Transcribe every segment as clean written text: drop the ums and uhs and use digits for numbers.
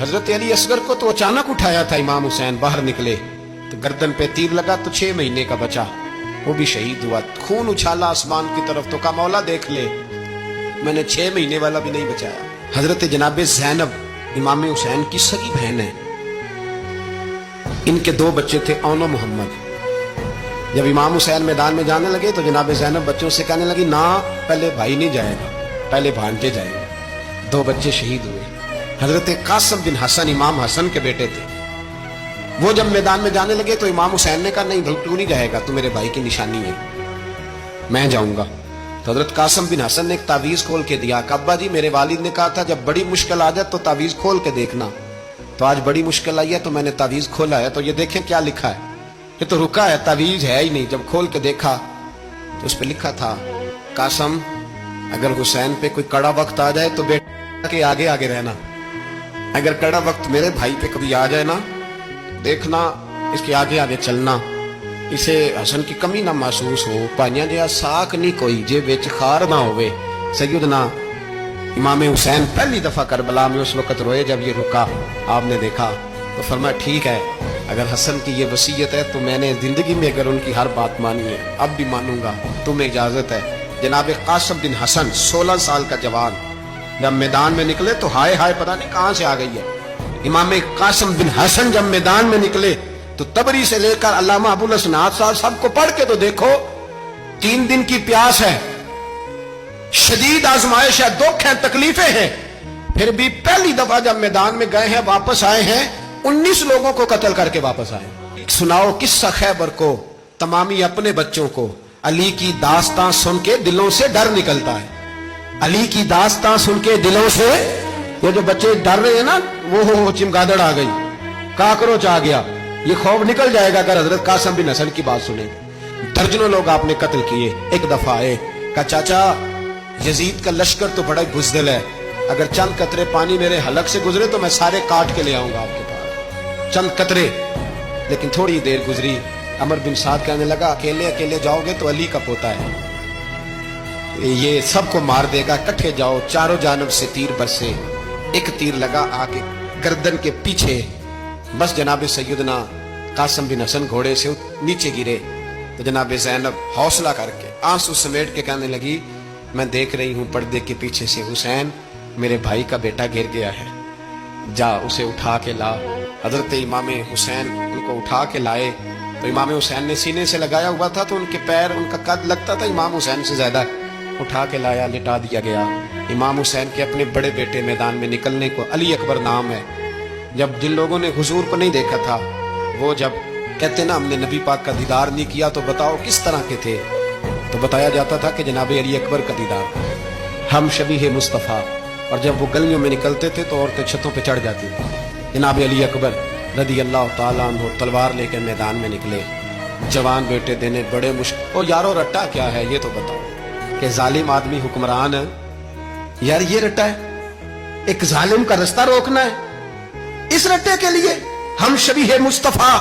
حضرت علی اصغر کو تو اچانک اٹھایا تھا امام حسین، باہر نکلے تو گردن پہ تیر لگا تو 6 مہینے کا بچہ وہ بھی شہید ہوا، خون اچھالا آسمان کی طرف تو کہا مولا دیکھ لے میں نے 6 مہینے والا بھی نہیں بچایا۔ حضرت جناب زینب امام حسین کی سگی بہن ہے، ان کے 2 بچے تھے اون و محمد۔ جب امام حسین میدان میں جانے لگے تو جناب زینب بچوں سے کہنے لگی نہ پہلے بھائی نہیں جائے گا، پہلے بھانجے جائیں گے۔ 2 بچے شہید ہوئے۔ حضرت قاسم بن حسن امام حسن کے بیٹے تھے، وہ جب میدان میں جانے لگے تو امام حسین نے کہا نہیں تو نہیں جائے گا، تو میرے بھائی کی نشانی ہے، میں جاؤں گا۔ تو حضرت قاسم بن حسن نے ایک تعویذ کھول کے دیا کہ ابا جی میرے والد نے کہا تھا جب بڑی مشکل آ جائے تو تعویذ کھول کے دیکھنا، تو آج بڑی مشکل آئی ہے تو میں نے تعویذ کھولا ہے، تو یہ دیکھیں کیا لکھا ہے، یہ تو رکا ہے، تعویذ ہے ہی نہیں۔ جب کھول کے دیکھا تو اس پہ لکھا تھا قاسم اگر حسین پہ کوئی کڑا وقت آ جائے تو بیٹا کے آگے آگے رہنا، اگر کڑا وقت میرے بھائی پہ کبھی آ جائے نا دیکھنا اس کے آگے آگے چلنا، اسے حسن کی کمی نہ محسوس ہو، پائیاں جہاں ساک نہیں کوئی جے وچ خار نہ ہوئے۔ سیدنا امام حسین پہلی دفعہ کربلا میں اس وقت روئے جب یہ رکا، آپ نے دیکھا تو فرمایا ٹھیک ہے اگر حسن کی یہ وصیت ہے تو میں نے زندگی میں اگر ان کی ہر بات مانی ہے اب بھی مانوں گا، تمہیں اجازت ہے۔ جناب قاسم بن حسن 16 سال کا جوان جب میدان میں نکلے تو ہائے ہائے پتہ نہیں کہاں سے آ گئی ہے۔ امام قاسم بن حسن جب میدان میں نکلے تو تبری سے لے کر علامہ ابو الحسنات صاحب سب کو پڑھ کے تو دیکھو، 3 دن کی پیاس ہے، شدید آزمائش ہے، دکھ ہے، تکلیفیں ہیں، پھر بھی پہلی دفعہ جب میدان میں گئے ہیں واپس آئے ہیں 19 لوگوں کو قتل کر کے واپس آئے۔ سناؤ قصہ خیبر کو تمامی اپنے بچوں کو، علی کی داستان سن کے دلوں سے ڈر نکلتا ہے، علی کی داستان سن کے دلوں سے یہ جو بچے ڈر رہے ہیں نا وہ چمگادڑ آ گئی، کاکروچ آ گیا، یہ خوف نکل جائے گا اگر حضرت قاسم بن حسن کی بات سنیں گے۔ درجنوں لوگ آپ نے قتل کیے۔ ایک دفعہ آئے کہا چاچا یزید کا لشکر تو بڑا بزدل ہے، اگر چند قطرے پانی میرے حلق سے گزرے تو میں سارے کاٹ کے لے آؤں گا آپ کے پاس، چند قطرے۔ لیکن تھوڑی دیر گزری، عمر بن سعد کہنے لگا اکیلے اکیلے جاؤ گے تو علی کا پوتا ہے، یہ سب کو مار دے گا، کٹھے جاؤ۔ چاروں جانب سے تیر برسے، ایک تیر لگا آگے گردن کے پیچھے، بس جناب سیدنا قاسم بن حسن گھوڑے سے نیچے گرے تو جناب زینب حوصلہ کر کے آنسو سمیٹ کے کہنے لگی میں دیکھ رہی ہوں پردے کے پیچھے سے حسین میرے بھائی کا بیٹا گر گیا ہے، جا اسے اٹھا کے لا۔ حضرت امام حسین ان کو اٹھا کے لائے تو امام حسین نے سینے سے لگایا ہوا تھا تو ان کے پیر ان کا قد لگتا تھا امام حسین سے زیادہ، اٹھا کے لایا، لٹا دیا گیا۔ امام حسین کے اپنے بڑے بیٹے میدان میں نکلنے کو علی اکبر نام ہے، جب جن لوگوں نے حضور کو نہیں دیکھا تھا وہ جب کہتے نا ہم نے نبی پاک کا دیدار نہیں کیا تو بتاؤ کس طرح کے تھے، تو بتایا جاتا تھا کہ جناب علی اکبر کا دیدار، ہم شبیہ مصطفیٰ، اور جب وہ گلیوں میں نکلتے تھے تو عورتیں چھتوں پہ چڑھ جاتی تھی۔ جناب علی اکبر رضی اللہ تعالیٰ عنہ تلوار لے کے میدان میں نکلے، جوان بیٹے دینے بڑے مشکل۔ اور یارو رٹا کیا ہے یہ تو بتاؤ کہ ظالم آدمی حکمران ہے، یار یہ رٹا ہے، ایک ظالم کا رستہ روکنا ہے، اس رٹے کے لیے ہم شبیہ مصطفیٰ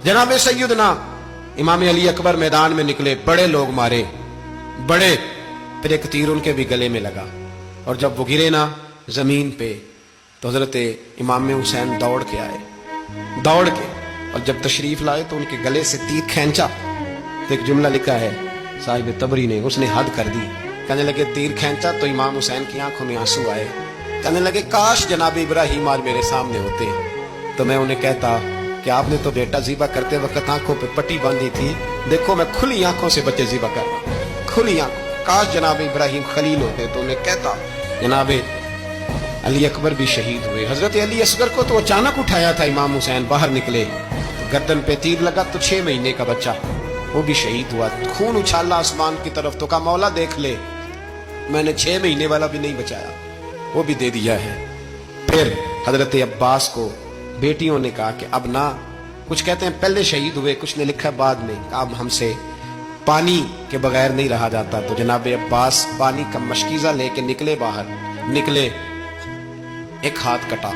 جناب سیدنا امام علی اکبر میدان میں نکلے، بڑے لوگ مارے، بڑے، پھر ایک تیر ان کے بھی گلے میں لگا، اور جب وہ گرے نا زمین پہ تو حضرت امام حسین دوڑ کے آئے، دوڑ کے، اور جب تشریف لائے تو ان کے گلے سے تیر کھینچا تو ایک جملہ لکھا ہے صاحب تبری نے، اس نے حد کر دی، کہنے لگے تیر کھینچا تو امام حسین کی آنکھوں میں آنسو آئے، کہنے لگے کاش جناب ابراہیم آج میرے سامنے ہوتے تو میں انہیں کہتا کہ آپ نے تو بیٹا ذبح کرتے وقت آنکھوں پہ پٹی باندھی تھی، دیکھو میں کھلی آنکھوں سے بچے ذبح کر رہا ہوں، کھلی آنکھوں، کاش جناب ابراہیم خلیل ہوتے تو انہیں کہتا۔ جناب علی اکبر بھی شہید ہوئے۔ حضرت علی اصغر کو تو اچانک اٹھایا تھا امام حسین، باہر نکلے تو گردن پہ تیر لگا تو 6 مہینے کا بچہ وہ بھی شہید ہوا، خون اچھالا آسمان کی طرف تو کہا مولا دیکھ لے میں نے 6 مہینے والا بھی نہیں بچایا، وہ بھی دے دیا ہے۔ پھر حضرت عباس کو بیٹیوں نے کہا کہ اب نہ، کچھ کہتے ہیں پہلے شہید ہوئے، کچھ نے لکھا بعد میں، اب ہم سے پانی کے بغیر نہیں رہا جاتا، تو جناب عباس پانی کا مشکیزہ لے کے نکلے، باہر نکلے، ایک ہاتھ کٹا،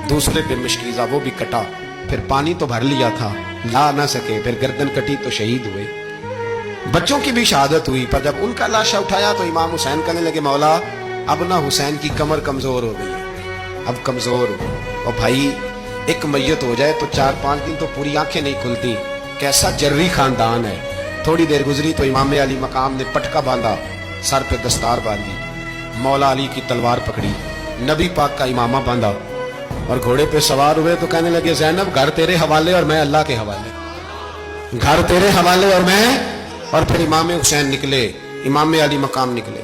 دوسرے پہ مشکیزہ وہ بھی کٹا، پھر پانی تو بھر لیا تھا لا نہ سکے، پھر گردن کٹی تو شہید ہوئے۔ بچوں کی بھی شہادت ہوئی، پر جب ان کا لاشا اٹھایا تو امام حسین کہنے لگے مولا اب نہ حسین کی کمر کمزور ہو گئی ہے، اب کمزور ہوں. اور بھائی ایک میت ہو جائے تو 4-5 دن تو پوری آنکھیں نہیں کھلتی. کیسا جرری خاندان ہے. تھوڑی دیر گزری تو امام علی مقام نے پٹکا باندھا, سر پہ دستار باندھی, مولا علی کی تلوار پکڑی, نبی پاک کا امامہ باندھا اور گھوڑے پہ سوار ہوئے تو کہنے لگے زینب گھر تیرے حوالے اور میں اللہ کے حوالے, گھر تیرے حوالے اور میں. اور پھر امام حسین نکلے, امام علی مقام نکلے.